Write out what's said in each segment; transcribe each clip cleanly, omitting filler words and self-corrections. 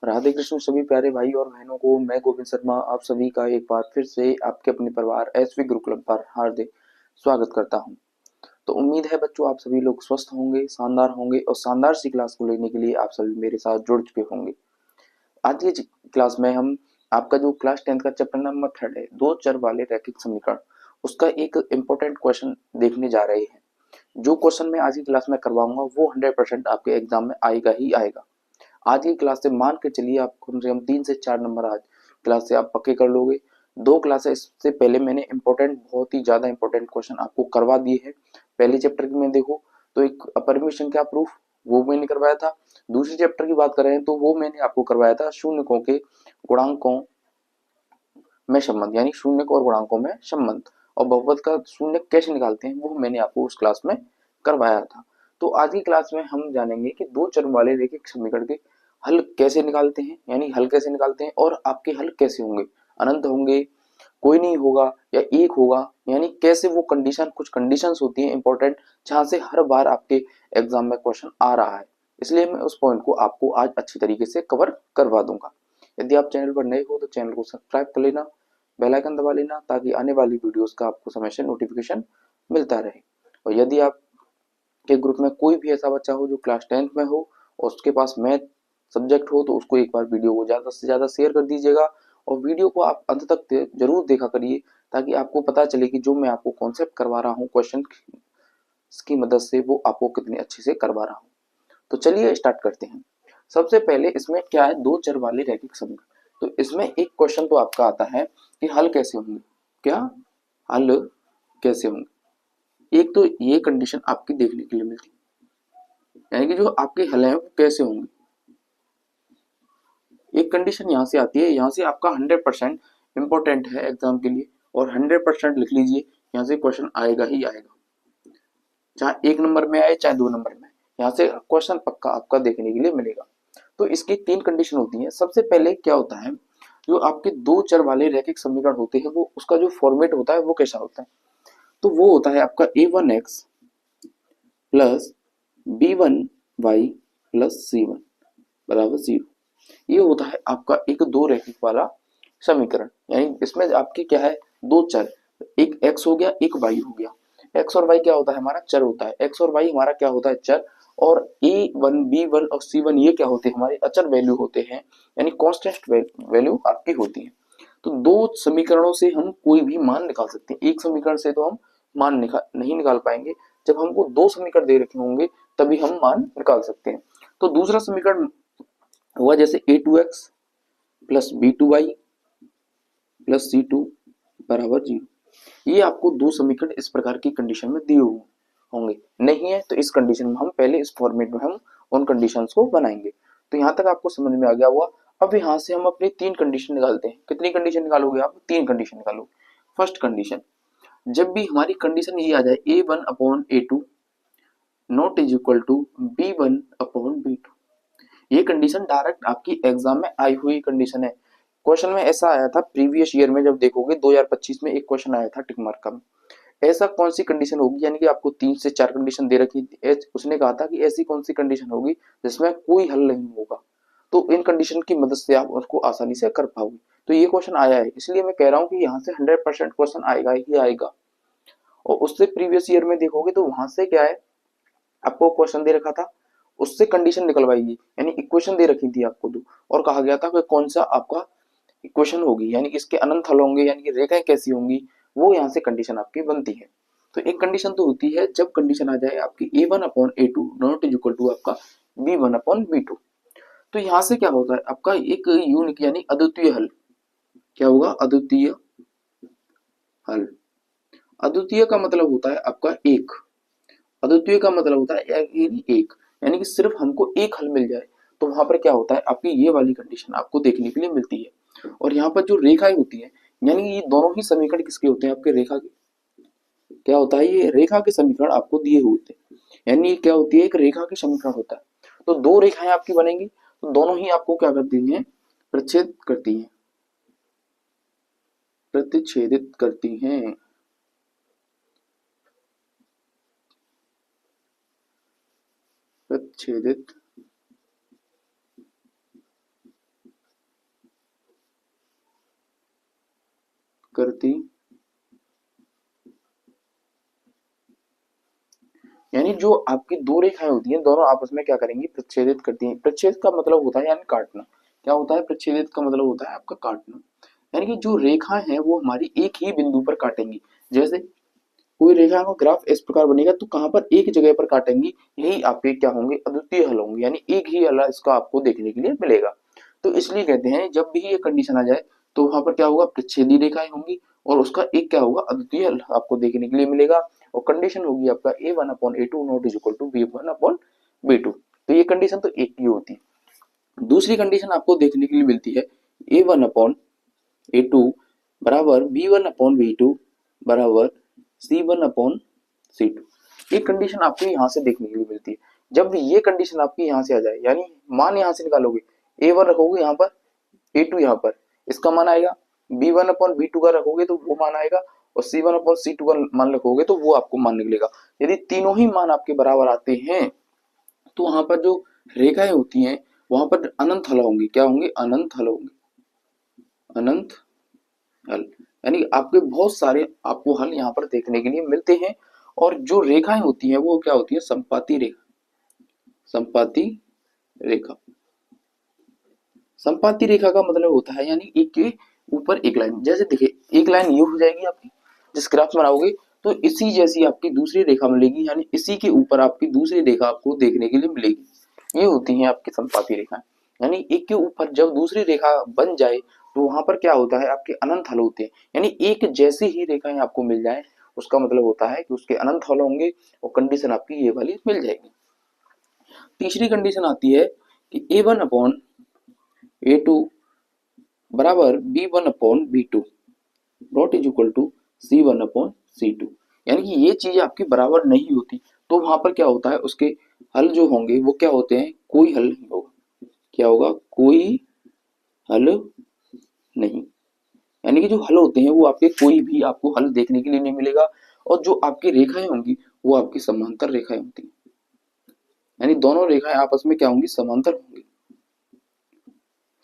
राधे कृष्ण सभी प्यारे भाई और बहनों को। मैं गोविंद शर्मा आप सभी का एक बार फिर से आपके अपने परिवार एसवी गुरुकुलम पर हार्दिक स्वागत करता हूं। तो उम्मीद है बच्चों आप सभी लोग स्वस्थ होंगे, शानदार होंगे और शानदार सी क्लास को लेने के लिए आप सभी मेरे साथ जुड़ चुके होंगे। आज की क्लास में हम आपका जो क्लास 10th का चैप्टर नंबर 3 है, दो चर वाले रैखिक समीकरण, उसका एक इम्पोर्टेंट क्वेश्चन देखने जा रहे हैं। जो क्वेश्चन मैं आज की क्लास में करवाऊंगा वो 100% आपके एग्जाम में आएगा ही आएगा। आज की क्लास से मान के चलिए आप कम से कम 3 से 4 नंबर आज क्लास से आप पक्के कर लोगे। दो क्लासेस से पहले मैंने इंपॉर्टेंट, बहुत ही ज्यादा इंपॉर्टेंट क्वेश्चन आपको करवा दिए हैं। पहले चैप्टर की में देखो तो एक परमिशन क्या प्रूफ, वो मैंने करवाया था। दूसरे चैप्टर की बात करें तो वो मैंने आपको करवाया था शून्यकों के गुणांकों में संबंध, यानी शून्य और गुणांकों में संबंध, और बहुपद का शून्य कैसे निकालते हैं वो मैंने आपको उस क्लास में करवाया था। तो आज की क्लास में हम जानेंगे कि दो चर वाले रैखिक समीकरण के हल कैसे निकालते हैं, यानी हल कैसे निकालते हैं और आपके हल कैसे होंगे, अनंत होंगे, कोई नहीं होगा या एक होगा, यानी कैसे वो कंडीशन, कुछ कंडीशंस होती हैं इंपॉर्टेंट जहां से हर बार आपके एग्जाम में क्वेश्चन आ रहा है। इसलिए मैं उस पॉइंट को आपको आज अच्छी तरीके से कवर करवा दूंगा। यदि आप चैनल पर नए हो तो चैनल को सब्सक्राइब कर लेना, बेल आइकन दबा लेना, ताकि आने वाली वीडियोस का आपको समय से नोटिफिकेशन मिलता रहे। और यदि आप के ग्रुप में कोई भी ऐसा बच्चा हो जो क्लास 10th में हो और उसके पास मैथ सब्जेक्ट हो, तो उसको एक बार वीडियो को ज़्यादा से ज़्यादा शेयर कर दीजिएगा और वीडियो को आप अंत तक जरूर देखा करिए, ताकि आपको पता चले कि जो मैं आपको कॉन्सेप्ट करवा रहा हूँ क्वेश्चन की मदद से, वो आपको कितने अच्छे से करवा रहा हूँ। तो चलिए स्टार्ट करते हैं। सबसे पहले इसमें क्या है, दो चर वाले रैखिक समीकरण। तो इसमें एक क्वेश्चन तो आपका आता है कि हल कैसे होंगे, क्या हल कैसे होंगे। एक तो ये कंडीशन आपकी देखने के लिए मिलती है, यानी कि जो आपके हल हैं वो कैसे होंगे। एक कंडीशन यहाँ से आती है, यहाँ से आपका 100% इंपॉर्टेंट है एग्जाम के लिए, और 100% लिख लीजिए, यहाँ से क्वेश्चन आएगा ही आएगा, चाहे 1 नंबर में आए चाहे 2 नंबर में, यहाँ से क्वेश्चन पक्का आपका देखने के लिए मिलेगा। तो इसकी 3 कंडीशन होती है। सबसे पहले क्या होता है, जो आपके दो चर वाले रैखिक समीकरण होते हैं वो उसका जो फॉर्मेट होता है वो कैसा होता है। तो वो होता है आपका a1x plus b1y plus c1 बराबर 0। ये होता है आपका एक दो रैखिक वाला समीकरण, यानी इसमें आपके क्या है, दो चर, एक x हो गया एक y हो गया। x और y क्या होता है, हमारा चर होता है, x और y हमारा क्या होता है, चर। और a1 b1 और c1 ये क्या होते हैं, हमारे अचर वैल्यू होते हैं, यानी कांस्टेंट वैल्यू आपकी होती है। तो दो समीकरणों से हम कोई भी मान निकाल सकते हैं। एक समीकरण से तो हम मान नहीं निकाल पाएंगे, जब हमको दो समीकरण दे रखे होंगे तभी हम मान निकाल सकते हैं। तो दूसरा समीकरण हुआ जैसे a2x plus b2y plus c2 बराबर 0। ये आपको दो समीकरण इस प्रकार की कंडीशन में दिए हुए होंगे। नहीं है तो इस कंडीशन में हम पहले इस फॉर्मेट में हम उन कंडीशंस को बनाएंगे। तो यहाँ तक आपको समझ में आ गया हुआ। अब यहाँ से हम अपनी 3 कंडीशन निकालते हैं। कितनी कंडीशन निकालोगे आप, 3 कंडीशन निकालोगे। फर्स्ट कंडीशन, जब भी हमारी कंडीशन ये आ जाए a1/a2 not is equal to b1/b2, ये कंडीशन डायरेक्ट आपकी एग्जाम में आई हुई कंडीशन है। क्वेश्चन में ऐसा आया था प्रीवियस ईयर में, जब देखोगे 2025 में एक क्वेश्चन आया था टिक मार्क का। ऐसा कौन सी कंडीशन होगी, यानी कि आपको 3 से 4 कंडीशन दे रखी थी, उसने कहा था कि ऐसी कौन सी कंडीशन होगी जिसमें कोई हल नहीं होगा, तो इन कंडीशन की मदद से आप उसको आसानी से कर पाओगे। तो ये क्वेश्चन आया है, इसलिए मैं कह रहा हूँ कि यहाँ से 100% क्वेश्चन आएगा ही आएगा। और उससे प्रीवियस ईयर में देखोगे तो वहां से क्या है, आपको क्वेश्चन दे रखा था, उससे कंडीशन निकलवाइए, यानी इक्वेशन दे रखी थी आपको दो, और कहा गया था कि कौन सा आपका इक्वेशन होगी, यानी कि इसके अनंत हल होंगे, यानी कि रेखाएं कैसी होंगी, वो यहाँ से कंडीशन आपकी बनती है। तो एक कंडीशन तो होती है जब कंडीशन आ जाए आपकी a1/a2 not is equal to आपका b1/b2। तो यहाँ से क्या होता है आपका एक यूनिक यानी अद्वितीय हल। क्या होगा, अद्वितीय हल। अद्वितीय का मतलब होता है आपका एक, अद्वितीय का मतलब होता है एक, यानी कि सिर्फ हमको एक हल मिल जाए। तो वहां पर क्या होता है, आपकी ये वाली कंडीशन आपको देखने के लिए मिलती है। और यहाँ पर जो रेखाएं होती है, यानी कि ये दोनों ही समीकरण किसके होते हैं, आपके रेखा के। क्या होता है, ये रेखा के समीकरण आपको दिए हुए होते हैं, यानी क्या होती है, एक रेखा के समीकरण होता है। तो दो रेखाएं आपकी बनेंगी, तो दोनों ही आपको क्या करती हैं, प्रच्छेद करती हैं, प्रतिच्छेदित करती हैं। प्रतिच्छेदित करती, यानी जो आपकी दो रेखाएं होती हैं दोनों आपस में क्या करेंगी, प्रच्छेदित करती हैं। प्रच्छेद का मतलब होता है यानी काटना। क्या होता है प्रच्छेदित का मतलब होता है आपका काटना, यानी कि जो रेखाएं हैं वो हमारी एक ही बिंदु पर काटेंगी। जैसे कोई रेखा का ग्राफ इस प्रकार बनेगा तो कहां पर, एक जगह पर काटेंगी, यही आपके क्या होंगे, अद्वितीय हल होंगे, यानी एक ही हल इसका आपको देखने के लिए मिलेगा। तो इसलिए कहते हैं जब भी ये कंडीशन आ जाए तो वहां पर क्या होगा, प्रच्छेदी रेखाएं होंगी और उसका एक क्या होगा, अद्वितीय हल आपको देखने के लिए मिलेगा। और कंडीशन होगी आपका a1/a2 not is equal to b1/b2। तो ये कंडीशन तो एक ही होती है। दूसरी कंडीशन आपको देखने के लिए मिलती है a1/a2 बराबर b1/b2 बराबर c1/c2। ये कंडीशन आपको यहाँ से देखने के लिए मिलती है। जब ये कंडीशन आपकी यहाँ से आ जाए, यानी मान यहाँ से निकालोगे, a1 रखोगे यहाँ पर, a2 यहाँ पर, इसका मान आएगा, b1/b2 का रखोगे तो वो मान आएगा, और c1/c2 का मान रखोगे तो वो आपको मान निकलेगा। यदि तीनों ही मान आपके बराबर आते हैं तो वहां पर जो रेखाएं होती हैं वहां पर अनंत हल होंगे। क्या होंगे, अनंत हल होंगे, अनंत हल, यानी आपके बहुत सारे आपको हल यहाँ पर देखने के लिए मिलते हैं। और जो रेखाएं होती हैं वो क्या होती है, संपाती रेखा, संपाती रेखा। संपाती रेखा का मतलब होता है यानी एक के ऊपर एक लाइन। जैसे देखिए एक लाइन ये हो जाएगी आपकी, जिस ग्राफ बनाओगे तो इसी जैसी आपकी दूसरी रेखा मिलेगी, यानी इसी के ऊपर आपकी दूसरी रेखा आपको देखने के लिए मिलेगी। ये होती है आपकी संपाती रेखा, यानी एक के ऊपर जब दूसरी रेखा बन जाए तो वहां पर क्या होता है, आपके अनंत हल होते हैं। यानी एक जैसी ही रेखाएं आपको मिल जाए उसका मतलब होता है कि उसके अनंत हल होंगे, और कंडीशन आपकी ये वाली मिल जाएगी। तीसरी कंडीशन आती है कि a1/a2 बराबर b1/b2 not is equal to c1/c2। यानी कि ये चीज आपकी बराबर नहीं होती तो वहां पर क्या होता है, उसके हल जो होंगे वो क्या होते हैं, कोई हल नहीं होगा। क्या होगा, कोई हल नहीं, यानी कि जो हल होते हैं वो आपके कोई भी आपको हल देखने के लिए नहीं मिलेगा। और जो आपकी रेखाएं होंगी वो आपकी समांतर रेखाएं होती हैं, यानी दोनों रेखाएं आपस में क्या होंगी, समांतर होंगी।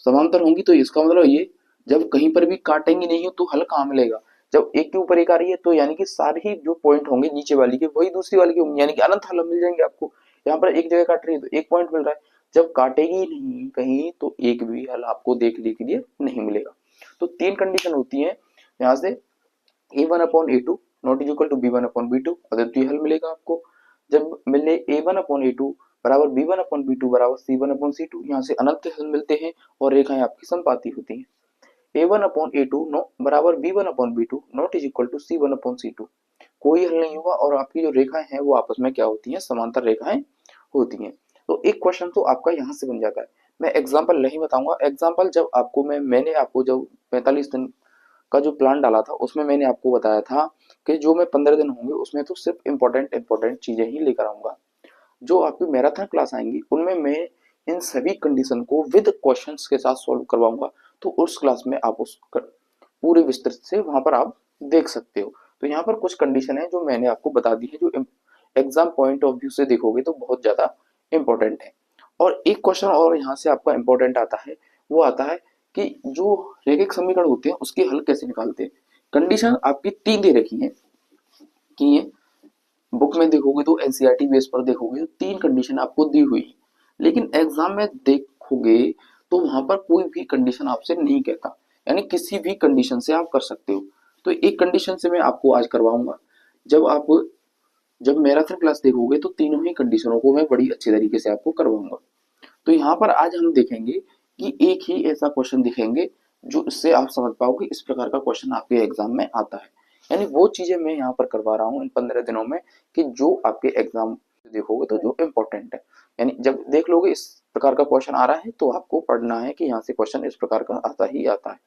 समांतर होंगी तो इसका मतलब ये, जब कहीं पर भी काटेंगी नहीं हो तो हल कहाँ मिलेगा, जब एक के ऊपर एक आ रही है तो यानी कि सारे ही जो पॉइंट होंगे नीचे वाली के वही दूसरी वाली के होंगे, यानी कि अनंत हल मिल जाएंगे आपको। यहाँ पर एक जगह काट रही है तो एक पॉइंट मिल रहा है, जब काटेगी नहीं कहीं तो एक भी हल आपको देखने के लिए नहीं मिलेगा। तो तीन कंडीशन होती है यहाँ से, a1/a2 not is equal to b1/b2 अद्वितीय हल मिलेगा आपको। जब मिले a1/a2 बराबर b1/b2 बराबर c1/c2, यहाँ से अनंत हल मिलते हैं और रेखाएं आपकी संपाती होती हैं। a1/a2 बराबर b1/b2 not is equal to c1/c2, कोई हल नहीं होगा और आपकी जो रेखाएं हैं वो आपस में क्या होती हैं, समांतर रेखाएं होती हैं। तो एक क्वेश्चन तो आपका यहाँ से बन जाता है। मैं एग्जाम्पल नहीं बताऊंगा, एग्जाम्पल जब आपको मैंने आपको जब 45 दिन का जो प्लान डाला था उसमें मैंने आपको बताया था कि जो मैं 15 दिन होंगे उसमें तो सिर्फ इंपॉर्टेंट चीजें ही लेकर आऊंगा। जो आपकी मैराथन क्लास आएंगी उनमें मैं इन सभी कंडीशन को विद क्वेश्चंस के साथ सॉल्व करवाऊंगा, तो उस क्लास में आप उस पूरे विस्तृत से वहां पर आप देख सकते हो। तो यहाँ पर कुछ कंडीशन है जो मैंने आपको बता दी है, जो एग्जाम पॉइंट ऑफ व्यू से देखोगे तो बहुत ज्यादा इंपॉर्टेंट है। और एक क्वेश्चन और यहाँ से आपका इंपॉर्टेंट आता है, वो आता है कि जो रेखिक समीकरण होते हैं उसके हल कैसे निकालते हैं। कंडीशन आपकी तीन दे रखी है कि ये बुक में देखोगे तो एनसीईआरटी बेस पर देखोगे तो तीन कंडीशन आपको दी हुई है, लेकिन एग्जाम में देखोगे तो वहां पर कोई भी कंडीशन आपसे नहीं कहता, यानी किसी भी कंडीशन से आप कर सकते हो। तो एक कंडीशन से मैं आपको आज करवाऊंगा। जब मैराथन क्लास देखोगे तो तीनों ही कंडीशनों को मैं बड़ी अच्छी तरीके से आपको करवाऊंगा। तो यहाँ पर आज हम देखेंगे कि एक ही ऐसा क्वेश्चन दिखेंगे जो इससे आप समझ पाओगे इस प्रकार का क्वेश्चन आपके एग्जाम में आता है। यानी वो चीजें मैं यहाँ पर करवा रहा हूँ इन 15 दिनों में कि जो आपके एग्जाम देखोगे तो जो इम्पोर्टेंट है, यानी जब देख लोगे इस प्रकार का क्वेश्चन आ रहा है तो आपको पढ़ना है कि यहाँ से क्वेश्चन इस प्रकार का आता ही आता है।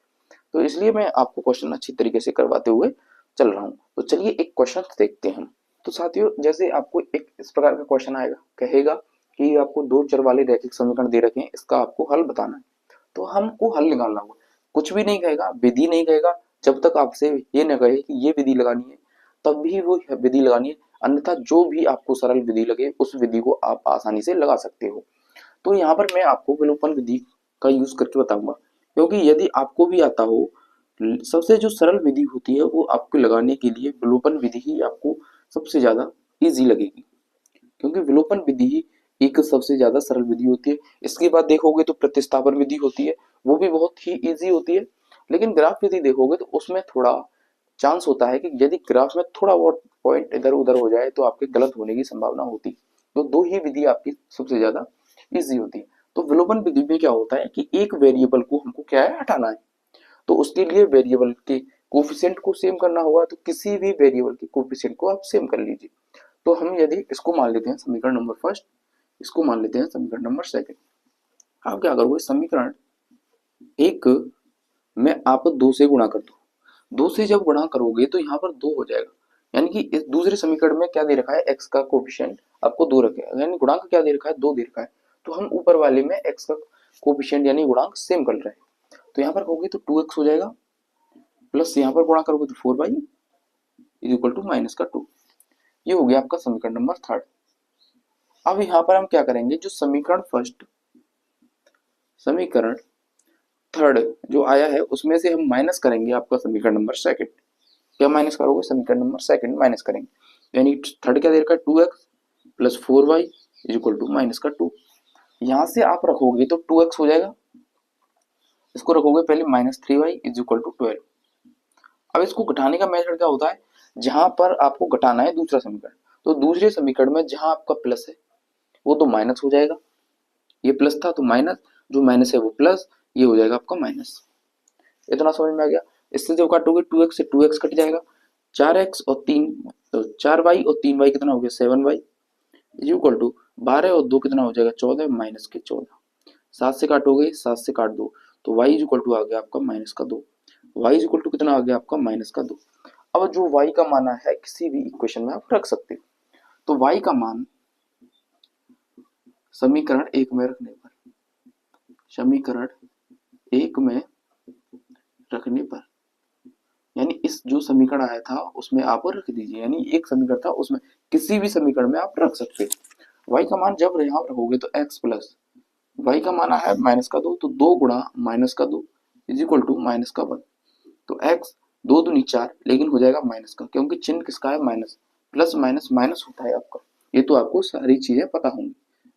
तो इसलिए मैं आपको क्वेश्चन अच्छी तरीके से करवाते हुए चल रहा हूँ। तो चलिए एक क्वेश्चन देखते हैं हम। तो साथियों जैसे आपको एक इस प्रकार का क्वेश्चन आएगा, कहेगा कि आपको दो चर वाले रैखिक समीकरण दे रखे हैं, इसका आपको हल बताना है। तो हमको हल निकालना होगा, कुछ भी नहीं कहेगा, विधि नहीं कहेगा, जब तक आपसे ये न कहे कि ये विधि लगानी है तब भी वो विधि लगानी है, अन्यथा जो भी आपको सरल विधि लगे उस विधि को आप आसानी से लगा सकते हो। तो यहाँ पर मैं आपको विलोपन विधि का यूज करके बताऊंगा, क्योंकि यदि आपको भी आता हो सबसे जो सरल विधि होती है वो आपको लगाने के लिए विलोपन विधि ही आपको सबसे ज्यादा इजी लगेगी, क्योंकि विलोपन विधि ही एक सबसे ज्यादा सरल विधि होती है। इसके बाद देखोगे तो प्रतिस्थापन विधि होती है, वो भी बहुत ही इजी होती है। लेकिन ग्राफ विधि देखोगे तो उसमें थोड़ा चांस होता है कि यदि ग्राफ में थोड़ा बहुत पॉइंट इधर उधर हो जाए तो आपके गलत होने की संभावना होती। तो दो ही विधि आपकी सबसे ज्यादा इजी होती है। तो विलोपन विधि में क्या होता है कि एक वेरिएबल को हमको क्या है, हटाना है। तो उसके लिए वेरिएबल के कोफिशिएंट को सेम करना होगा, तो किसी भी वेरिएबल के कोफिशिएंट को आप सेम कर लीजिए। तो हम यदि इसको मान लेते हैं समीकरण नंबर फर्स्ट, इसको मान लेते हैं समीकरण नंबर सेकंड। आप क्या करोगे, समीकरण एक में आप दो से गुणा कर दो। दो से जब गुणा करोगे तो यहाँ पर दो हो जाएगा, यानी कि इस दूसरे समीकरण में क्या दे रखा है, एक्स का कोफिशिएंट आपको दो रखे, यानी गुणांक क्या दे रखा है, दो दे रखा है। तो हम ऊपर वाले में एक्स का कोफिशिएंट यानी गुणांक सेम कर रहे हैं। तो यहाँ पर कहोगे तो 2x हो जाएगा, प्लस यहाँ पर गुणा करोगे तो 4y is equal to minus का 2। ये हो गया आपका समीकरण नंबर थर्ड। अब यहाँ पर हम क्या करेंगे, जो समीकरण फर्स्ट, समीकरण थर्ड जो आया है उसमें से हम माइनस करेंगे आपका समीकरण नंबर सेकंड। क्या माइनस करोगे, समीकरण नंबर सेकंड माइनस करेंगे, यानी थर्ड क्या दे रखा है, 2x plus 4y is equal to minus का 2। यहाँ से आप रखोगे तो 2x हो जाएगा, इसको रखोगे पहले minus 3y is equal to 12। अब इसको घटाने का मेथड क्या होता है, जहां पर आपको घटाना है दूसरा समीकरण, तो दूसरे समीकरण में जहां आपका प्लस है वो तो माइनस हो जाएगा, ये प्लस था तो माइनस, जो माइनस है वो प्लस, ये हो जाएगा आपका माइनस। इतना समझ में आ गया। इससे जब काटोगे 2x से 2x कट जाएगा, 4x और 3 तो 4y और 3y कितना हो गया, 7y इज इक्वल टू 12 और 2 कितना हो जाएगा, 14 माइनस के 14। 7 से काटोगे, 7 से काट दो तो y इज इक्वल टू आ गया आपका माइनस का 2। y इज इक्वल टू कितना आ गया आपका, माइनस का 2। अब जो y का मान है किसी भी इक्वेशन में आप रख सकते हो। तो y का मान समीकरण एक में रखने पर, समीकरण एक में रखने पर, यानी इस जो समीकरण आया था उसमें आप रख दीजिए, यानी एक समीकरण था उसमें किसी भी समीकरण में आप रख सकते हो। y का मान जब यहाँ रखोगे तो x प्लस y का मान है माइनस का 2, तो 2 गुणा माइनस का 2 इज इक्वल टू माइनस का 1। तो x 2 दूनी 4 लेकिन हो जाएगा माइनस का, क्योंकि चिन्ह किसका है, माइनस। प्लस माइनस माइनस होता है आपका, ये तो आपको सारी चीजें पता होंगी।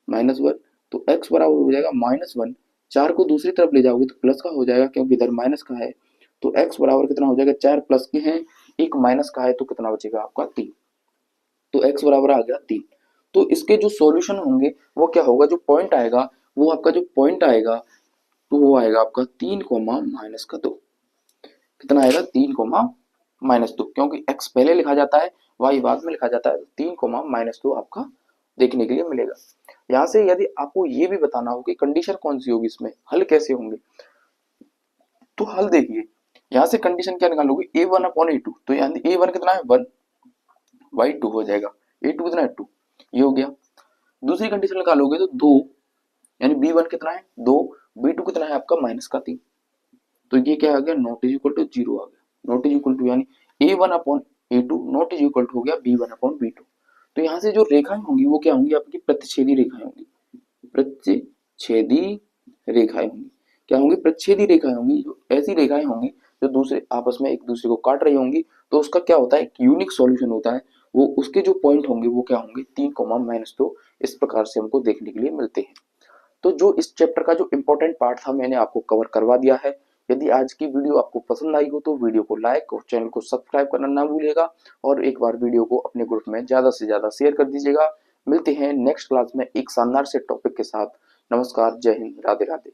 -1 तो x बराबर हो जाएगा -1। 4 को दूसरी तरफ ले जाओगे तो प्लस का हो जाएगा, क्योंकि इधर माइनस का है। तो x बराबर कितना हो जाएगा, 4 प्लस के हैं, एक माइनस का है, तो कितना बचेगा आपका 3। तो x बराबर आ गया 3। तो इसके जो सॉल्यूशन होंगे वो क्या होगा, जो पॉइंट आएगा वो आपका जो पॉइंट आएगा तो वो आएगा आपका 3 कोमा माइनस का 2। कितना आएगा, 3 कोमा माइनस 2, क्योंकि x पहले लिखा जाता है y बाद में लिखा जाता है। 3 कोमा माइनस 2 आपका देखने के लिए मिलेगा। यहाँ से यदि आपको ये भी बताना हो कि कंडीशन कौन सी होगी, इसमें हल कैसे होंगे, तो हल देखिए। यहाँ से कंडीशन क्या निकालोगे, a1 अपॉन a2, तो यानी a1 कितना है 1, y2 हो जाएगा, a2 कितना है 2, ये हो गया। दूसरी कंडीशन निकालोगे तो 2, यानी b1 कितना है 2, b2 कितना है आपका माइनस का 3, तो ये क्या आ गया, नॉट इज इक्वल टू 0 आ गया। नॉट इज इक्वल टू यानी a1 upon a2 not is equal to हो गया b1 अपॉन b2। तो यहाँ से जो रेखाएं होंगी वो क्या होंगी, आपकी प्रतिच्छेदी रेखाएं होंगी, प्रतिच्छेदी रेखाएं होंगी। क्या होंगी, प्रतिच्छेदी रेखाएं होंगी, जो ऐसी रेखाएं होंगी जो दूसरे आपस में एक दूसरे को काट रही होंगी। तो उसका क्या होता है, एक यूनिक सॉल्यूशन होता है, वो उसके जो पॉइंट होंगे वो क्या होंगे, 3 कोमा माइनस 2। इस प्रकार से हमको देखने के लिए मिलते हैं। तो जो इस चैप्टर का जो इम्पोर्टेंट पार्ट था मैंने आपको कवर करवा दिया है। यदि आज की वीडियो आपको पसंद आई हो तो वीडियो को लाइक और चैनल को सब्सक्राइब करना ना भूलिएगा, और एक बार वीडियो को अपने ग्रुप में ज्यादा से ज्यादा शेयर कर दीजिएगा। मिलते हैं नेक्स्ट क्लास में एक शानदार से टॉपिक के साथ। नमस्कार, जय हिंद, राधे राधे।